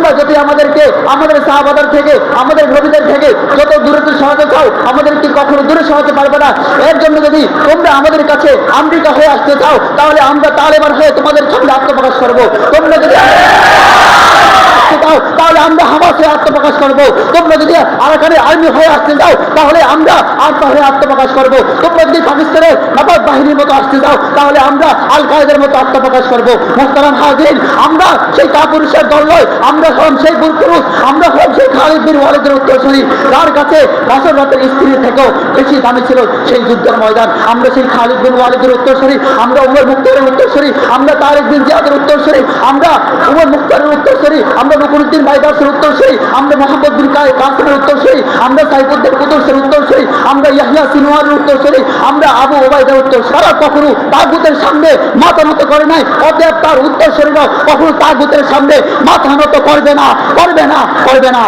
তোমরা যদি আমাদেরকে আমাদের সাহাবাদের থেকে আমাদের নবীদের থেকে যত দূরে সরাতে চাও আমাদেরকে কখনো দূরে সরাতে পারবে না। এর জন্য যদি তোমরা আমাদের কাছে আমেরিকা হয়ে আসতে চাও তাহলে আমরা তালেবান হয়ে তোমাদের সামনে আত্মপ্রকাশ করবো। তোমরা যদি তাহলে আমরা হামাস হয়ে আত্মপ্রকাশ করবো। তোমরা যদি আরাকানের আর্মি হয়ে আসতে চাও তাহলে আমরা আলফা হয়ে আত্মপ্রকাশ করবো। তোমরা যদি পাকিস্তানের নবাব বাহিনীর মতো আসতে চাও তাহলে আমরা আল কায়েদার মতো আত্মপ্রকাশ করবো। মুহতারাম হাজির, আমরা সেই কাপুরুষের দল নয়, আমরা হলাম সেই পুরুষ, আমরা হলাম সেই খালিদ বিন ওয়ালিদের উত্তরসূরি, যার কাছে রাসূল রাতের স্ত্রী থেকেও বেশি দামি ছিল সেই যুদ্ধের ময়দান। আমরা সেই খালিদ বিন ওয়ালিদের উত্তরসূরি, আমরা উমর মুখতারের উত্তরসূরি, আমরা তারেক বিন জিয়াদের উত্তরসূরি, আমরা উমর মুখতারের উত্তরসূরি, আমরা নকুরুদ্দিন বাইদাসের উত্তরসূরি, আমরা মোহাম্মদ বিন কাসিমের উত্তরসূরি, আমরা সাইফুদ্দিন কুতুসের উত্তরসূরি, আমরা ইয়াহইয়া সিনওয়ারের উত্তরসূরি, আমরা আবু ওবায়দার উত্তরসূরি। তারা কখনো তাগুতের সামনে মাথা নত করে নাই, অতএব তার উত্তরসূরিরাও কখনো তাগুতের সামনে মাথা নত করবে না, করবে না, করবে না।